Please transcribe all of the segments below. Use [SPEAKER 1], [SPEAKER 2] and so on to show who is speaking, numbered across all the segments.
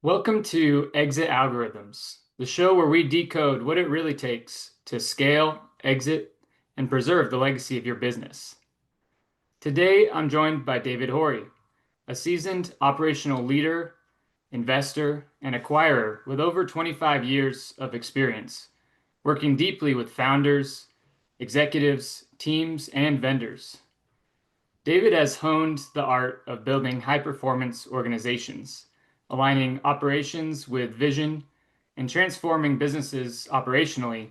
[SPEAKER 1] Welcome to Exit Algorithms, the show where we decode what it really takes to scale, exit, and preserve the legacy of your business. Today, I'm joined by David Hori, a seasoned operational leader, investor, and acquirer with over 25 years of experience, working deeply with founders, executives, teams, and vendors. David has honed the art of building high-performance organizations, aligning operations with vision, and transforming businesses operationally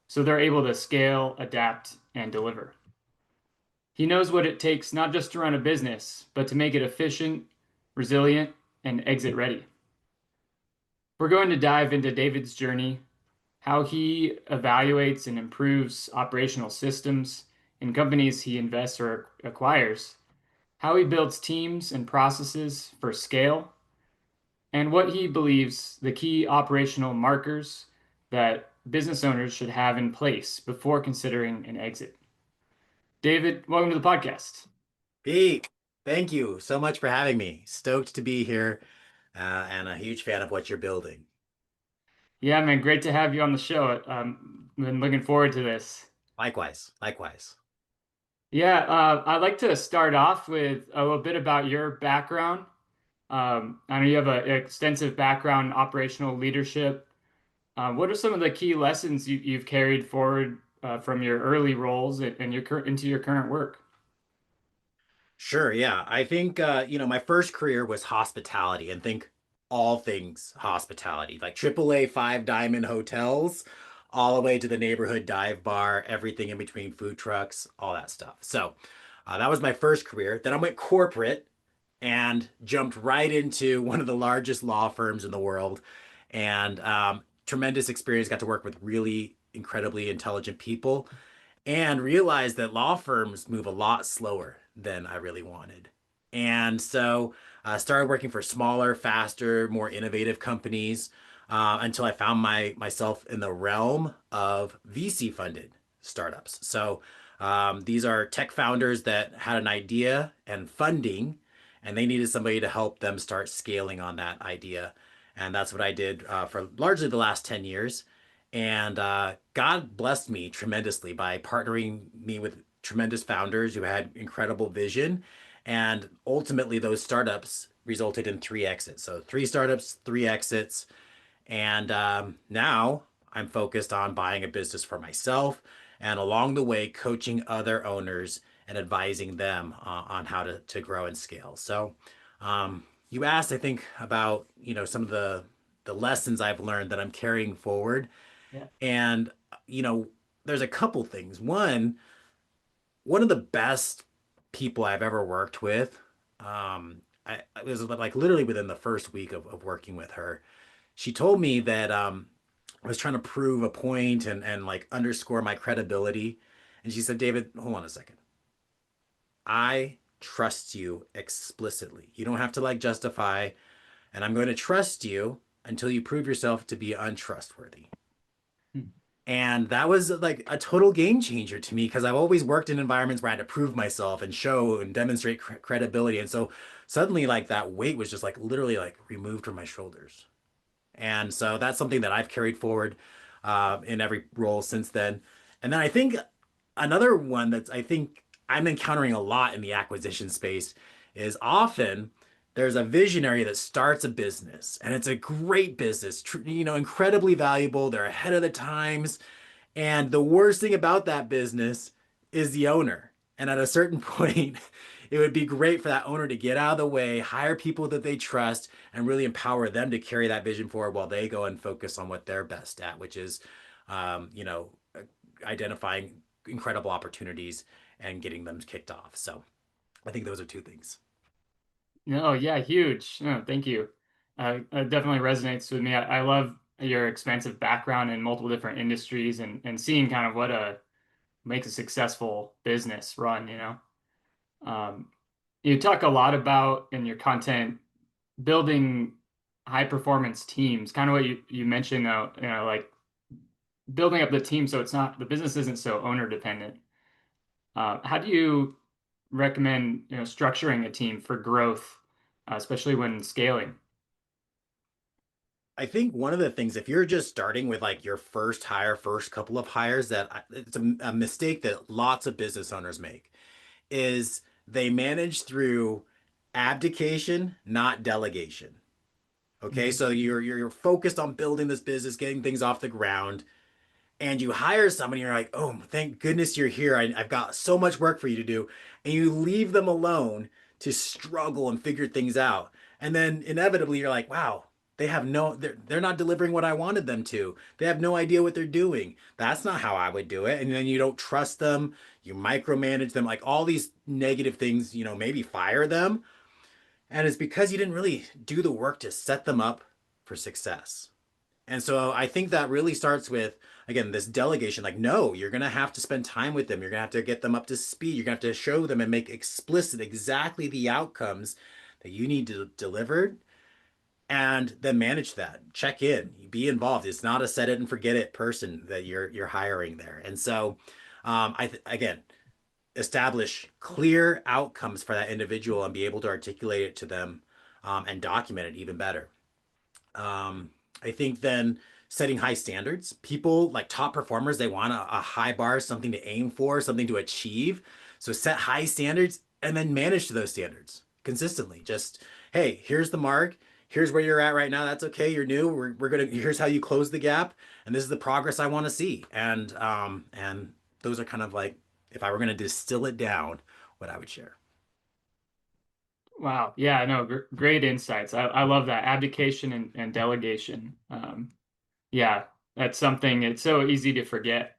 [SPEAKER 1] so they're able to scale, adapt, and deliver. He knows what it takes not just to run a business, but to make it efficient, resilient, and exit ready. We're going to dive into David's journey, how he evaluates and improves operational systems in companies he invests or acquires, how he builds teams and processes for scale, and what he believes the key operational markers that business owners should have in place before considering an exit. David, welcome to the podcast.
[SPEAKER 2] Pete, thank you so much for having me. Stoked to be here, and a huge fan of what you're building.
[SPEAKER 1] Yeah, man, great to have you on the show. Been looking forward to this.
[SPEAKER 2] Likewise, likewise.
[SPEAKER 1] Yeah, I'd like to start off with a little bit about your background. I know you have an extensive background in operational leadership. What are some of the key lessons you've carried forward from your early roles and into your current work?
[SPEAKER 2] Sure, yeah. I think my first career was hospitality and think all things hospitality, like AAA five diamond hotels, all the way to the neighborhood dive bar, everything in between food trucks, all that stuff. So that was my first career. Then I went corporate and jumped right into one of the largest law firms in the world. And tremendous experience, got to work with really incredibly intelligent people and realized that law firms move a lot slower than I really wanted. And so I started working for smaller, faster, more innovative companies until I found myself in the realm of VC funded startups. So these are tech founders that had an idea and funding, and they needed somebody to help them start scaling on that idea. And that's what I did for largely the last 10 years. And God blessed me tremendously by partnering me with tremendous founders who had incredible vision. And ultimately, those startups resulted in three exits. So, three startups, three exits. And now I'm focused on buying a business for myself and along the way, coaching other owners and advising them on how to grow and scale. So, you asked, I think, about some of the lessons I've learned that I'm carrying forward.
[SPEAKER 1] Yeah.
[SPEAKER 2] And, you know, there's a couple things. One of the best people I've ever worked with, I was like literally within the first week of working with her. She told me that I was trying to prove a point and like underscore my credibility. And she said, David, hold on a second. I trust you explicitly. You don't have to like justify, and I'm going to trust you until you prove yourself to be untrustworthy.
[SPEAKER 1] Hmm.
[SPEAKER 2] And that was like a total game changer to me because I've always worked in environments where I had to prove myself and show and demonstrate credibility. And so suddenly, like that weight was just like literally like removed from my shoulders. And so that's something that I've carried forward in every role since then. And then I think another one that I think I'm encountering a lot in the acquisition space is often there's a visionary that starts a business and it's a great business, incredibly valuable. They're ahead of the times. And the worst thing about that business is the owner. And at a certain point, it would be great for that owner to get out of the way, hire people that they trust, and really empower them to carry that vision forward while they go and focus on what they're best at, which is, um, you know, identifying incredible opportunities and getting them kicked off. So I think those are two things.
[SPEAKER 1] No, yeah, huge. No, thank you. It definitely resonates with me. I love your expansive background in multiple different industries and seeing kind of what makes a successful business run, you know. Um, you talk a lot about in your content building high performance teams, kind of what you mentioned though, like building up the team so it's not the business isn't so owner dependent. How do you recommend, structuring a team for growth, especially when scaling?
[SPEAKER 2] I think one of the things, if you're just starting with like your first hire, first couple of hires, it's a mistake that lots of business owners make is they manage through abdication, not delegation. Okay,
[SPEAKER 1] Mhm.
[SPEAKER 2] so you're focused on building this business, getting things off the ground, and you hire somebody, you're like, oh, thank goodness you're here. I've got so much work for you to do. And you leave them alone to struggle and figure things out. And then inevitably you're like, wow, they're not delivering what I wanted them to. They have no idea what they're doing. That's not how I would do it. And then you don't trust them, you micromanage them, like all these negative things, maybe fire them. And it's because you didn't really do the work to set them up for success. And so I think that really starts with, again, this delegation. Like, no, you're going to have to spend time with them. You're going to have to get them up to speed. You're going to have to show them and make explicit exactly the outcomes that you need to deliver and then manage that. Check in, be involved. It's not a set it and forget it person that you're hiring there. And so again, establish clear outcomes for that individual and be able to articulate it to them and document it even better. Um, I think then setting high standards. People like top performers, they want a high bar, something to aim for, something to achieve. So set high standards and then manage to those standards consistently. Just, hey, here's the mark. Here's where you're at right now. That's okay. You're new. We're gonna here's how you close the gap, and this is the progress I want to see. And those are kind of like if I were gonna distill it down, what I would share.
[SPEAKER 1] Wow. Yeah, no, great insights. I love that abdication and delegation. Yeah, that's something it's so easy to forget.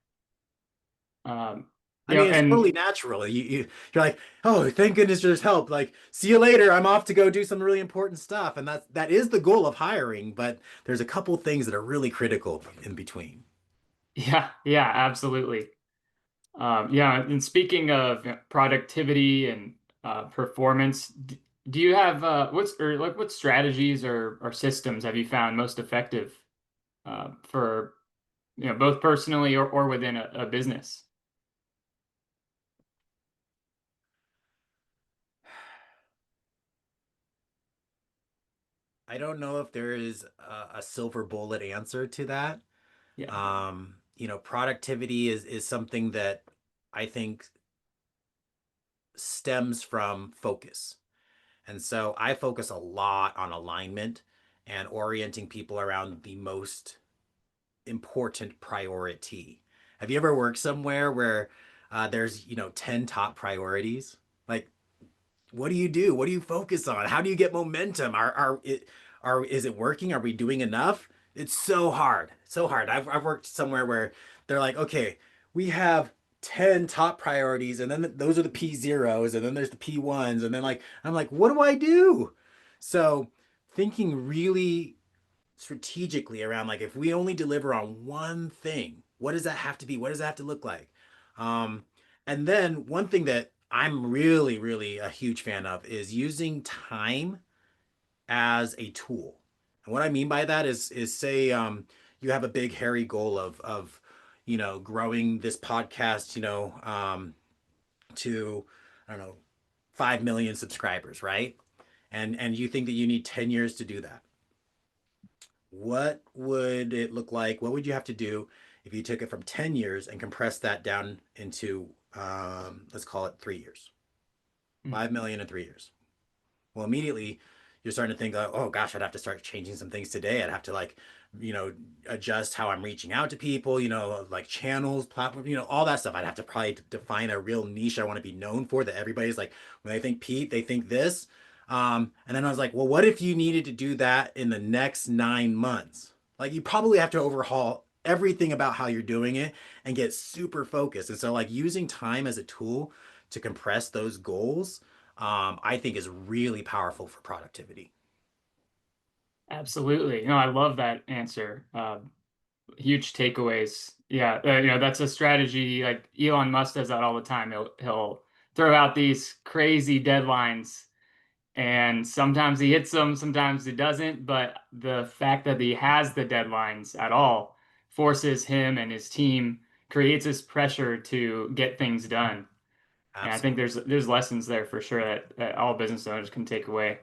[SPEAKER 1] Um,
[SPEAKER 2] I mean, it's
[SPEAKER 1] and
[SPEAKER 2] totally natural. You're like, oh, thank goodness there's help. Like, see you later. I'm off to go do some really important stuff, and that is the goal of hiring. But there's a couple things that are really critical in between.
[SPEAKER 1] yeah, yeah, absolutely. Yeah, and speaking of productivity and performance, do you have what strategies or systems have you found most effective for both personally or within a business?
[SPEAKER 2] I don't know if there is a silver bullet answer to that.
[SPEAKER 1] Yeah.
[SPEAKER 2] Productivity is something that I think stems from focus. And so I focus a lot on alignment and orienting people around the most important priority. Have you ever worked somewhere where there's, 10 top priorities? Like, what do you do? What do you focus on? How do you get momentum? Is it working? Are we doing enough? It's so hard. So hard. I've worked somewhere where they're like, okay, we have 10 top priorities, and then those are the P zeros, and then there's the P ones, and then like I'm like, what do I do? So thinking really strategically around like if we only deliver on one thing, what does that have to be? What does that have to look like? Um, and then one thing that I'm really, really a huge fan of is using time as a tool. And what I mean by that is say you have a big hairy goal of growing this podcast, to I don't know 5 million subscribers, right? And you think that you need 10 years to do that. What would it look like? What would you have to do if you took it from 10 years and compressed that down into, let's call it 3 years? 5 million in 3 years. Well, immediately you're starting to think, oh gosh, I'd have to start changing some things today. I'd have to like, you know, adjust how I'm reaching out to people, like channels, platform, all that stuff. I'd have to probably define a real niche I want to be known for that everybody's like, when they think Pete, they think this. And then I was like, well, what if you needed to do that in the next 9 months? Like you probably have to overhaul everything about how you're doing it and get super focused. And so like using time as a tool to compress those goals I think is really powerful for productivity.
[SPEAKER 1] Absolutely. No, I love that answer. Huge takeaways. Yeah, that's a strategy. Like Elon Musk does that all the time. He'll throw out these crazy deadlines, and sometimes he hits them, sometimes he doesn't. But the fact that he has the deadlines at all forces him and his team, creates this pressure to get things done. And I think
[SPEAKER 2] Absolutely.
[SPEAKER 1] there's lessons there for sure that all business owners can take away.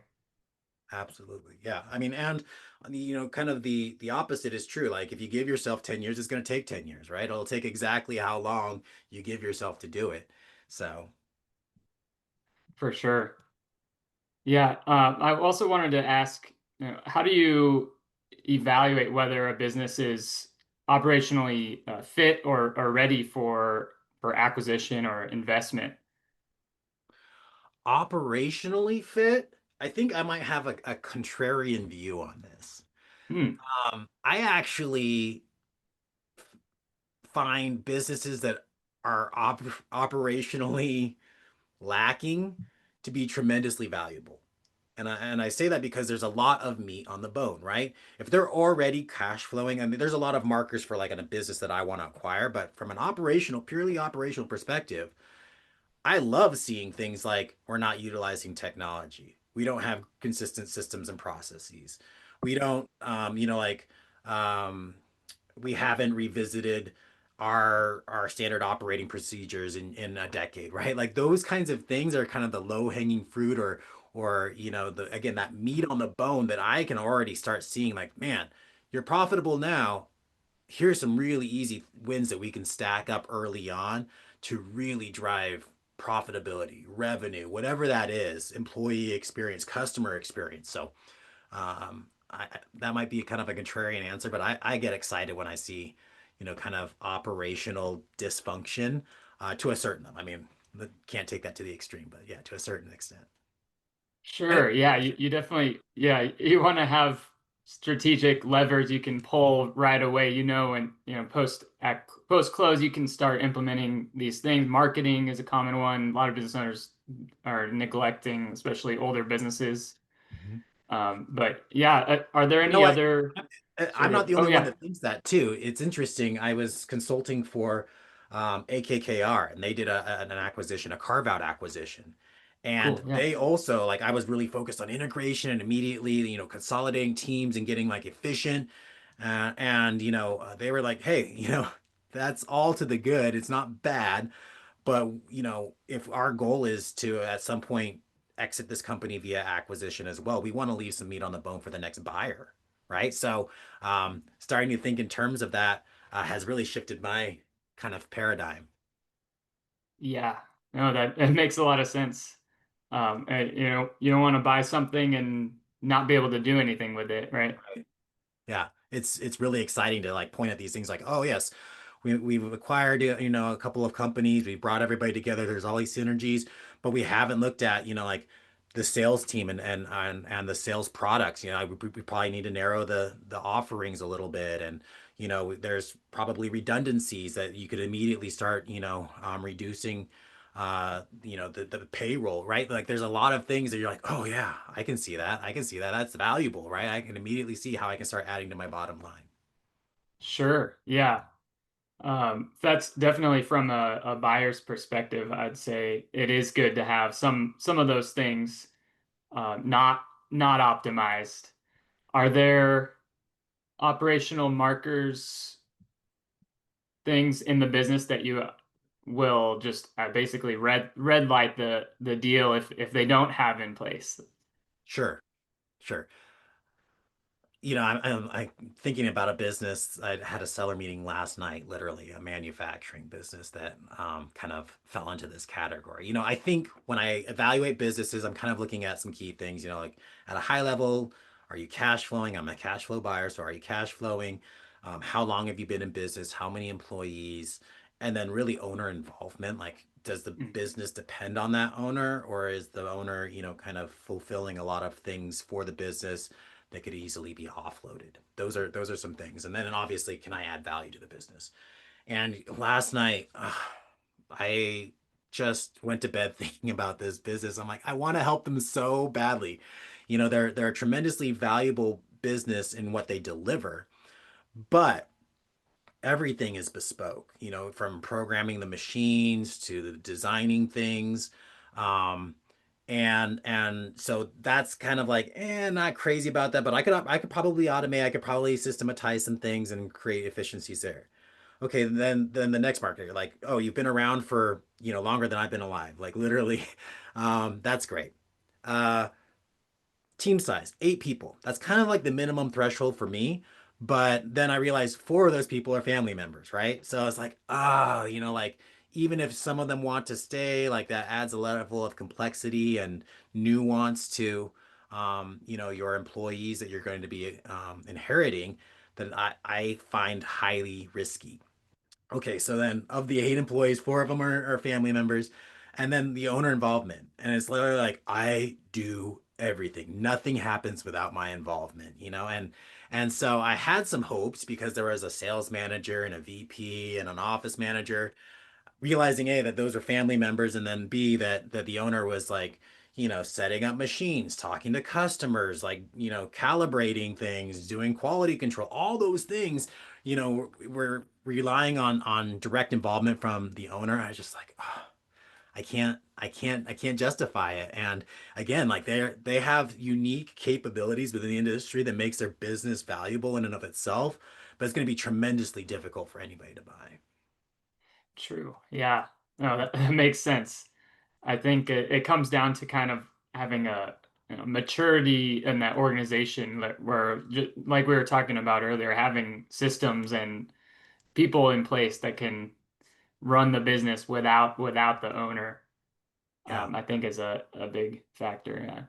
[SPEAKER 2] Absolutely. Yeah. I mean, and kind of the opposite is true. Like if you give yourself 10 years, it's going to take 10 years, right? It'll take exactly how long you give yourself to do it. So
[SPEAKER 1] For sure. Yeah. I also wanted to ask, how do you evaluate whether a business is operationally fit or ready for acquisition or investment?
[SPEAKER 2] operationally fit, I think I might have a contrarian view on this.
[SPEAKER 1] Hmm.
[SPEAKER 2] I actually find businesses that are operationally lacking to be tremendously valuable. And I say that because there's a lot of meat on the bone, right? If they're already cash flowing, I mean, there's a lot of markers for like in a business that I want to acquire, but from an purely operational perspective, I love seeing things like we're not utilizing technology. We don't have consistent systems and processes. We don't, um, we haven't revisited our standard operating procedures in a decade, right? Like those kinds of things are kind of the low hanging fruit or the again that meat on the bone that I can already start seeing like, man, you're profitable now. Here's some really easy wins that we can stack up early on to really drive profitability, revenue, whatever that is, employee experience, customer experience. So that might be kind of a contrarian answer, but I get excited when I see, kind of operational dysfunction to a certain, I mean, can't take that to the extreme, but yeah, to a certain extent. And
[SPEAKER 1] Sure. Yeah, you definitely, yeah, you want to have strategic levers you can pull right away, and post close you can start implementing these things. Marketing is a common one. A lot of business owners are neglecting, especially older businesses.
[SPEAKER 2] Mhm.
[SPEAKER 1] But yeah, are there
[SPEAKER 2] You know
[SPEAKER 1] any
[SPEAKER 2] what?
[SPEAKER 1] other
[SPEAKER 2] I'm
[SPEAKER 1] sort
[SPEAKER 2] not
[SPEAKER 1] of,
[SPEAKER 2] the
[SPEAKER 1] oh
[SPEAKER 2] only one
[SPEAKER 1] yeah,
[SPEAKER 2] that thinks that too. It's interesting. I was consulting for AKKR, and they did an acquisition, a carve out acquisition. And
[SPEAKER 1] cool. Yeah.
[SPEAKER 2] they also, like, I was really focused on integration and immediately, consolidating teams and getting like efficient. And, they were like, hey, that's all to the good. It's not bad. But, if our goal is to at some point exit this company via acquisition as well, we want to leave some meat on the bone for the next buyer, right? So, starting to think in terms of that has really shifted my kind of paradigm.
[SPEAKER 1] Yeah. No, that makes a lot of sense. And, you don't want to buy something and not be able to do anything with it, right?
[SPEAKER 2] Right. Yeah, it's really exciting to like point at these things like, oh yes, we've acquired a couple of companies, we brought everybody together. There's all these synergies, but we haven't looked at like the sales team and the sales products. We probably need to narrow the offerings a little bit, and there's probably redundancies that you could immediately start reducing. The payroll, right? Like there's a lot of things that you're like, oh yeah, I can see that. I can see that. That's valuable, right? I can immediately see how I can start adding to my bottom line.
[SPEAKER 1] Sure. Yeah. That's definitely from a buyer's perspective. I'd say it is good to have some of those things not optimized. Are there operational markers, things in the business that you will just basically red light the deal if they don't have in place?
[SPEAKER 2] Sure, sure. I'm thinking about a business. I had a seller meeting last night, literally a manufacturing business that kind of fell into this category. I think when I evaluate businesses, I'm kind of looking at some key things, like at a high level, are you cash flowing? I'm a cash flow buyer, so are you cash flowing? How long have you been in business? How many employees? And then really owner involvement. Like, does the
[SPEAKER 1] Mm.
[SPEAKER 2] business depend on that owner, or is the owner, kind of fulfilling a lot of things for the business that could easily be offloaded? Those are some things. And then obviously, can I add value to the business? And last night, I just went to bed thinking about this business. I'm like, I want to help them so badly. They're a tremendously valuable business in what they deliver, but everything is bespoke, from programming the machines to the designing things. Um, and so that's kind of like, not crazy about that, but I could probably automate, I could probably systematize some things and create efficiencies there. Okay, then the next market, you're like, oh, you've been around for, longer than I've been alive, like literally. That's great. Uh, team size, 8 people. That's kind of like the minimum threshold for me. But then I realized 4 of those people are family members, right? So it's like, like even if some of them want to stay, like that adds a level of complexity and nuance to, your employees that you're going to be inheriting that I find highly risky. Okay, so then of the 8 employees, 4 of them are family members, and then the owner involvement. And it's literally like I do everything. Nothing happens without my involvement. And so I had some hopes because there was a sales manager and a VP and an office manager realizing A, that those are family members, and then B, that the owner was like, setting up machines, talking to customers, like, calibrating things, doing quality control, all those things, we're relying on direct involvement from the owner. I was just like, oh, I can't justify it. And again, like they have unique capabilities within the industry that makes their business valuable in and of itself, but it's going to be tremendously difficult for anybody to buy.
[SPEAKER 1] True. Yeah. No, that, that makes sense. I think it comes down to kind of having a maturity in that organization where, like we were talking about earlier, having systems and people in place that can run the business without the owner,
[SPEAKER 2] Yeah.
[SPEAKER 1] I think is a big factor. Yeah.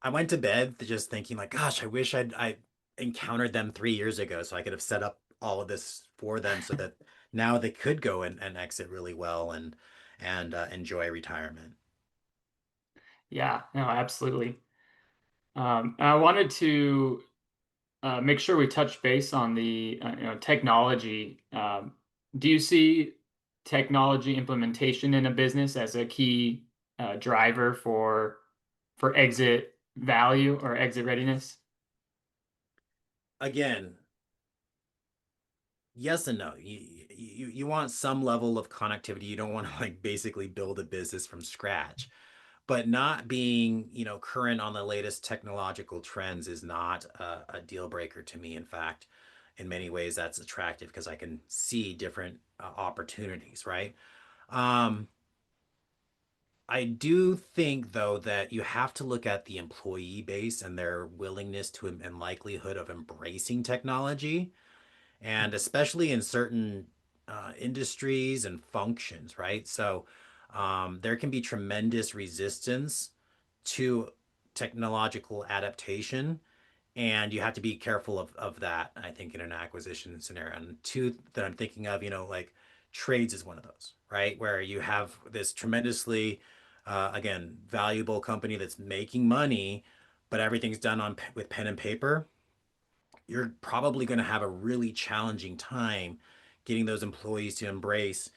[SPEAKER 2] I went to bed just thinking like, gosh, I wish I encountered them 3 years ago so I could have set up all of this for them so that now they could go and exit really well and enjoy retirement.
[SPEAKER 1] Yeah. No, absolutely. And I wanted to make sure we touch base on the technology. Do you see technology implementation in a business as a key driver for exit value or exit readiness?
[SPEAKER 2] Again, yes and no. You want some level of connectivity. You don't want to like basically build a business from scratch. But not being, current on the latest technological trends is not a deal breaker to me. In fact, in many ways, that's attractive because I can see different opportunities, right? Um, I do think, though, that you have to look at the employee base and their willingness to and likelihood of embracing technology, and especially in certain industries and functions, right? So there can be tremendous resistance to technological adaptation, and you have to be careful of that, I think, in an acquisition scenario. And two that I'm thinking of, like trades is one of those, right? Where you have this tremendously, again, valuable company that's making money, but everything's done with pen and paper. You're probably going to have a really challenging time getting those employees to embrace,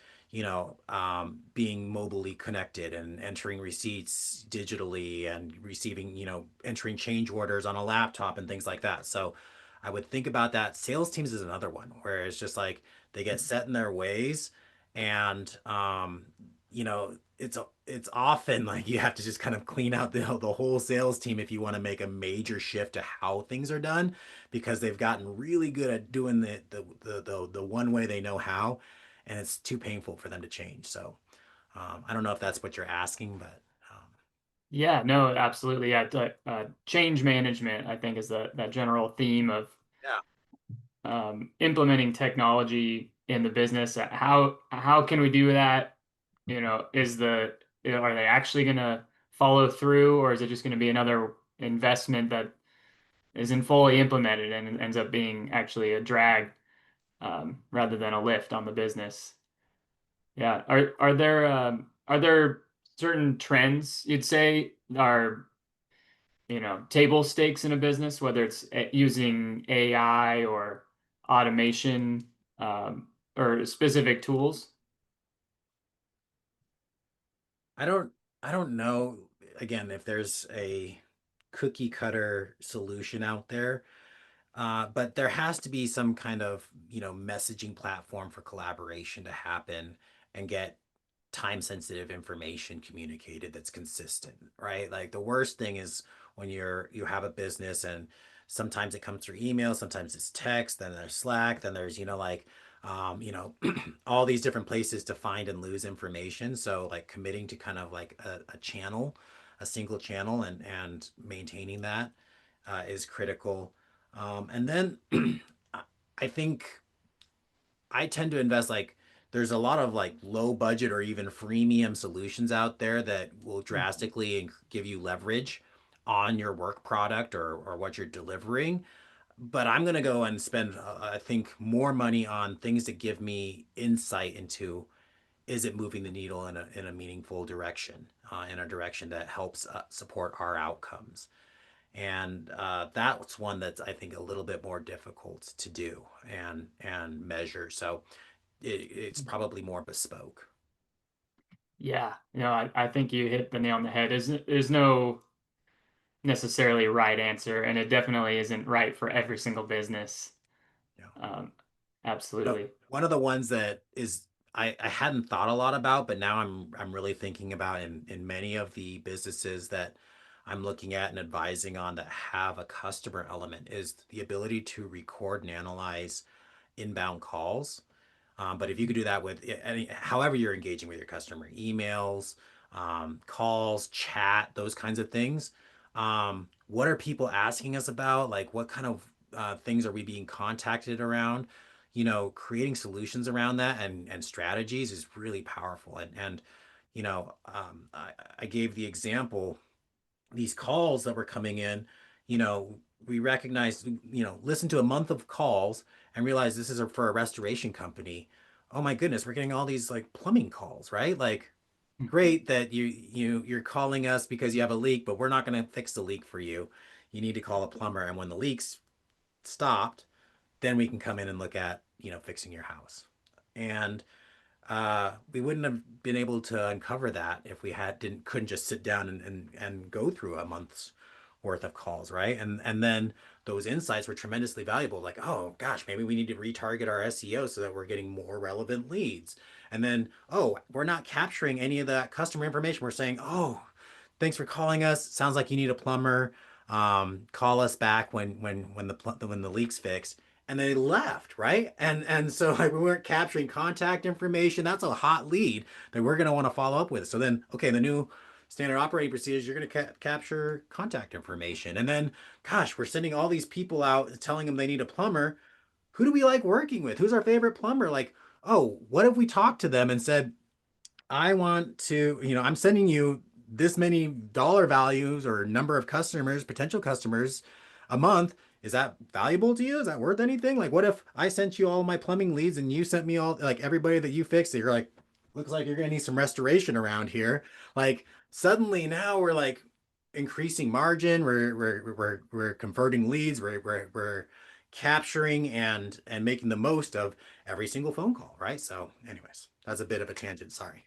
[SPEAKER 2] being mobilely connected and entering receipts digitally and receiving, entering change orders on a laptop and things like that. So I would think about that. Sales teams is another one where it's just like they get set in their ways, and it's often like you have to just kind of clean out the whole sales team if you want to make a major shift to how things are done, because they've gotten really good at doing the one way they know how, and it's too painful for them to change. So I don't know if that's what you're asking, but
[SPEAKER 1] Yeah, no, absolutely. Yeah, change management, I think, is that general theme of
[SPEAKER 2] yeah.
[SPEAKER 1] implementing technology in the business. How can we do that? Are they actually going to follow through, or is it just going to be another investment that isn't fully implemented and ends up being actually a drag rather than a lift on the business? Yeah. Are there certain trends you'd say are table stakes in a business, whether it's using AI or automation or specific tools?
[SPEAKER 2] I don't I don't know again if there's a cookie cutter solution out there. But there has to be some kind of, messaging platform for collaboration to happen and get time sensitive information communicated that's consistent, right? Like the worst thing is when you have a business and sometimes it comes through email, sometimes it's text, then there's Slack, then there's, all these different places to find and lose information. So like committing to kind of like a channel, a single channel, and maintaining that. is critical. And then I think I tend to invest like there's a lot of like low budget or even freemium solutions out there that will
[SPEAKER 1] Mhm.
[SPEAKER 2] drastically give you leverage on your work product or what you're delivering. But I'm going to go and spend, I think, more money on things that give me insight into is it moving the needle in a meaningful direction, in a direction that helps support our outcomes. And that's one that's I think a little bit more difficult to do and measure. So it's probably more bespoke.
[SPEAKER 1] Yeah, I think you hit the nail on the head. There's no necessarily right answer, and it definitely isn't right for every single business.
[SPEAKER 2] Yeah.
[SPEAKER 1] Um,
[SPEAKER 2] No,
[SPEAKER 1] absolutely.
[SPEAKER 2] one of the ones that is I hadn't thought a lot about, but now I'm really thinking about in many of the businesses that I'm looking at and advising on that have a customer element is the ability to record and analyze inbound calls. But if you could do that with any, however you're engaging with your customer, emails, calls, chat, those kinds of things. What are people asking us about? Like, what kind of things are we being contacted around? Creating solutions around that and strategies is really powerful. And I gave the example these calls that were coming in, we recognized, listen to a month of calls and realize this is for a restoration company. Oh my goodness, we're getting all these like plumbing calls, right? Like, great that you're calling us because you have a leak, but we're not going to fix the leak for you. You need to call a plumber, and when the leak's stopped, then we can come in and look at, fixing your house. And we wouldn't have been able to uncover that if we couldn't just sit down and go through a month's worth of calls, right? And then those insights were tremendously valuable. Like, oh gosh, maybe we need to retarget our SEO so that we're getting more relevant leads. And then, oh, we're not capturing any of that customer information. We're saying, oh, thanks for calling us. Sounds like you need a plumber. Call us back when the leak's fixed. And they left, right? And so like we weren't capturing contact information. That's a hot lead that we're going to want to follow up with. So then, okay, the new standard operating procedures, you're going to capture contact information. And then, gosh, we're sending all these people out telling them they need a plumber. Who do we like working with? Who's our favorite plumber? Like, oh, what if we talked to them and said, I want to, I'm sending you this many dollar values or number of customers, potential customers a month. Is that valuable to you? Is that worth anything? Like, what if I sent you all my plumbing leads and you sent me all, like, everybody that you fixed? That you're like, looks like you're going to need some restoration around here. Like, suddenly now we're like increasing margin. We're converting leads. We're capturing and making the most of every single phone call, right? So, anyways, that's a bit of a tangent. Sorry.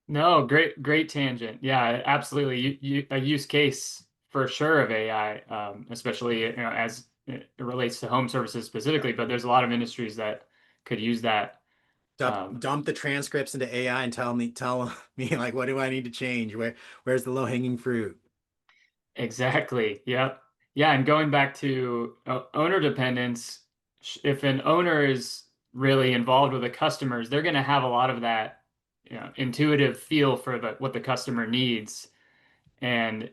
[SPEAKER 1] No, great tangent. Yeah, absolutely. A use case for sure of AI, especially as it relates to home services
[SPEAKER 2] Yeah.
[SPEAKER 1] specifically. But there's a lot of industries that could use that. Um,
[SPEAKER 2] Dump the transcripts into AI and tell me like what do I need to change? Where's the low hanging fruit?
[SPEAKER 1] exactly. Yep. Yeah, and going back to owner dependence, if an owner is really involved with the customers, they're going to have a lot of that, intuitive feel for what the customer needs. And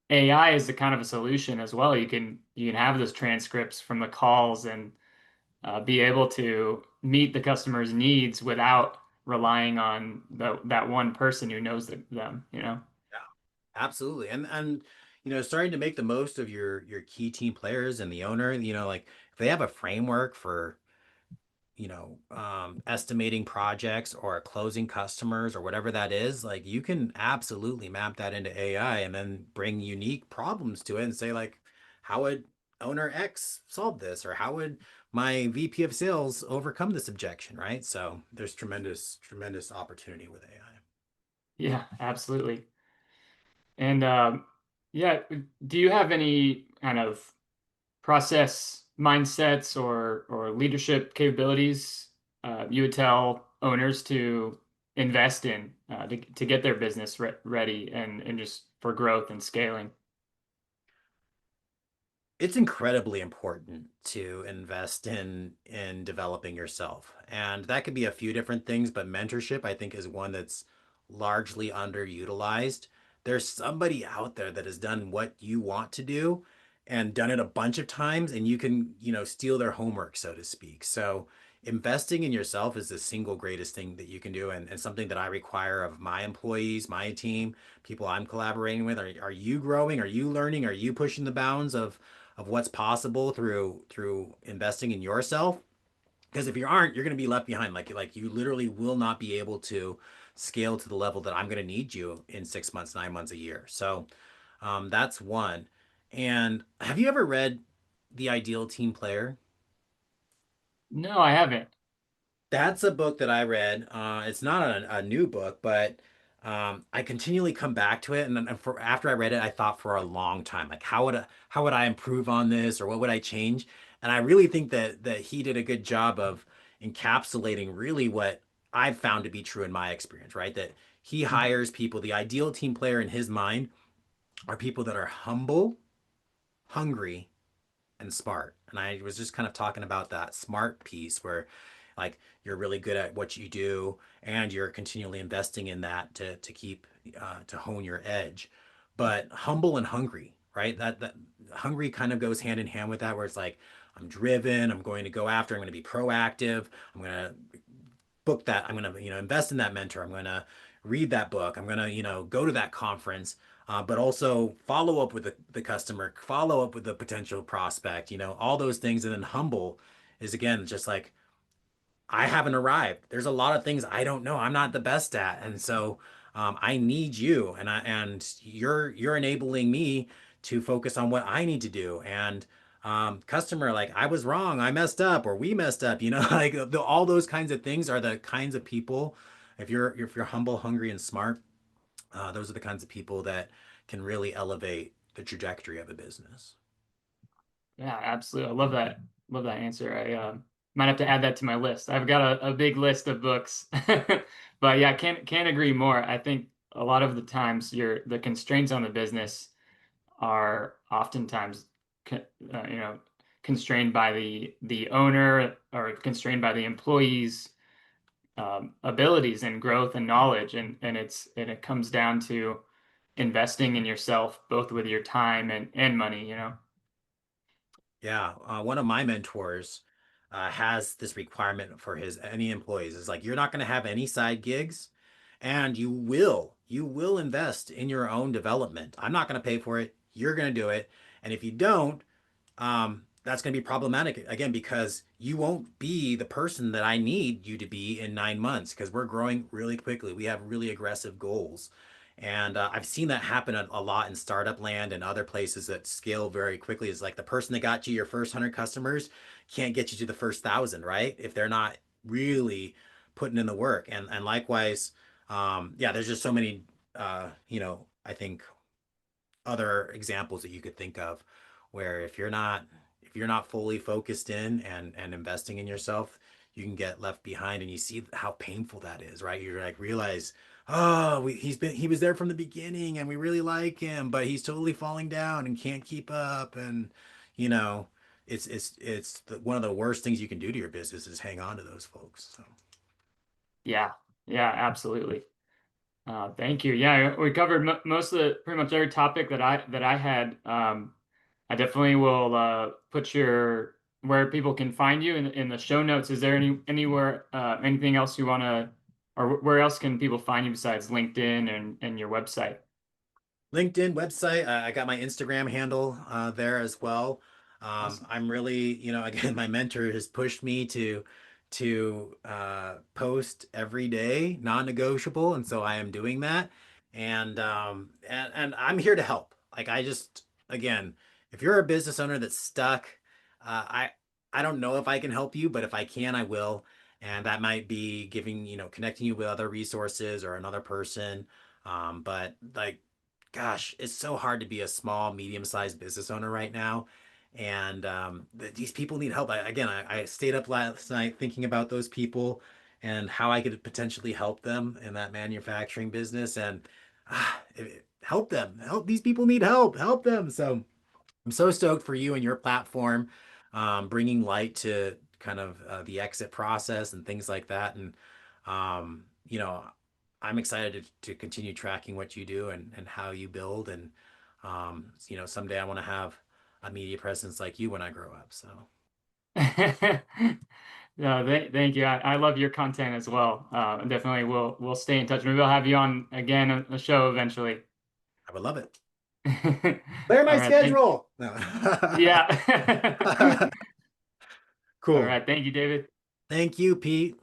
[SPEAKER 1] AI is the kind of a solution as well. You can have those transcripts from the calls and be able to meet the customer's needs without relying on that one person who knows them, you know?
[SPEAKER 2] Yeah, absolutely. And starting to make the most of your key team players and the owner, like if they have a framework for estimating projects or closing customers or whatever that is, like you can absolutely map that into AI and then bring unique problems to it and say like, how would owner X solve this? Or how would my VP of sales overcome this objection, right? So there's tremendous opportunity with AI.
[SPEAKER 1] Yeah, absolutely. And yeah, do you have any kind of process mindsets or leadership capabilities you would tell owners to invest in to get their business ready and just for growth and scaling?
[SPEAKER 2] It's incredibly important to invest in developing yourself. And that could be a few different things, but mentorship I think is one that's largely underutilized. There's somebody out there that has done what you want to do and done it a bunch of times, and you can, steal their homework, so to speak. So investing in yourself is the single greatest thing that you can do, and something that I require of my employees, my team, people I'm collaborating with. Are you growing? Are you learning? Are you pushing the bounds of what's possible through investing in yourself? Because if you aren't, you're going to be left behind. Like you literally will not be able to scale to the level that I'm going to need you in 6 months, 9 months, a year. So that's one. And have you ever read The Ideal Team Player?
[SPEAKER 1] No, I haven't.
[SPEAKER 2] That's a book that I read. It's not a new book, but I continually come back to it. And then for after I read it, I thought for a long time, like how would I improve on this, or what would I change? And I really think that he did a good job of encapsulating really what I've found to be true in my experience, right? That he
[SPEAKER 1] Mhm.
[SPEAKER 2] hires people. The ideal team player in his mind are people that are humble, hungry, and smart. And I was just kind of talking about that smart piece where like you're really good at what you do and you're continually investing in that to keep to hone your edge. But humble and hungry, right? That hungry kind of goes hand in hand with that, where it's like I'm driven, I'm going to go after, I'm going to be proactive, I'm going to book that, I'm going to invest in that mentor, I'm going to read that book, I'm going to go to that conference, but also follow up with the customer, follow up with the potential prospect, all those things. And then humble is again just like I haven't arrived. There's a lot of things I don't know. I'm not the best at, and so I need you, and you're enabling me to focus on what I need to do. And customer, like I was wrong, I messed up, or we messed up. Like all those kinds of things are the kinds of people. If you're humble, hungry, and smart, those are the kinds of people that can really elevate the trajectory of a business.
[SPEAKER 1] Yeah, absolutely. I love that. Love that answer. I might have to add that to my list. I've got a big list of books, but yeah, can't agree more. I think a lot of the times the constraints on the business are oftentimes co- you know constrained by the owner or constrained by the employees' abilities and growth and knowledge, and it comes down to investing in yourself both with your time and money.
[SPEAKER 2] Yeah, one of my mentors has this requirement for his any employees. Is like you're not going to have any side gigs, and you will invest in your own development. I'm not going to pay for it. You're going to do it, and if you don't, that's going to be problematic again because you won't be the person that I need you to be in 9 months because we're growing really quickly. We have really aggressive goals. And I've seen that happen a lot in startup land and other places that scale very quickly. Is like the person that got you your first 100 customers can't get you to the first 1,000, right? If they're not really putting in the work. And likewise, yeah, there's just so many, I think other examples that you could think of where if you're not fully focused in and investing in yourself, you can get left behind, and you see how painful that is, right? You're like realize, oh, he was there from the beginning and we really like him, but he's totally falling down and can't keep up. And you know one of the worst things you can do to your business is hang on to those folks. So
[SPEAKER 1] Yeah, yeah, absolutely. Thank you. Yeah, we covered mo most of pretty much every topic that I had. I definitely will put your where people can find you in the show notes. Is there anywhere anything else you want to, or where else can people find you besides LinkedIn and your website?
[SPEAKER 2] LinkedIn website. I got my Instagram handle there as well.
[SPEAKER 1] Awesome.
[SPEAKER 2] I'm really, again, my mentor has pushed me to post every day, non-negotiable, and so I am doing that. And I'm here to help. Like I just, again, if you're a business owner that's stuck, I don't know if I can help you, but if I can, I will. And that might be connecting you with other resources or another person. But like gosh, it's so hard to be a small, medium-sized business owner right now. And these people need help. I stayed up last night thinking about those people and how I could potentially help them in that manufacturing business and help them. Help these people need help. Help them. So I'm so stoked for you and your platform, bringing light to kind of the exit process and things like that. And, um, you know, I'm excited to continue tracking what you do and how you build. And, someday I want to have a media presence like you when I grow up. So
[SPEAKER 1] No, thank you. I love your content as well. Definitely we'll stay in touch. Maybe I'll have you on again on the show eventually.
[SPEAKER 2] I would love it. Clear
[SPEAKER 1] All
[SPEAKER 2] my
[SPEAKER 1] right.
[SPEAKER 2] schedule. No.
[SPEAKER 1] Yeah. All
[SPEAKER 2] Cool.
[SPEAKER 1] right. Thank you, David.
[SPEAKER 2] Thank you, Pete.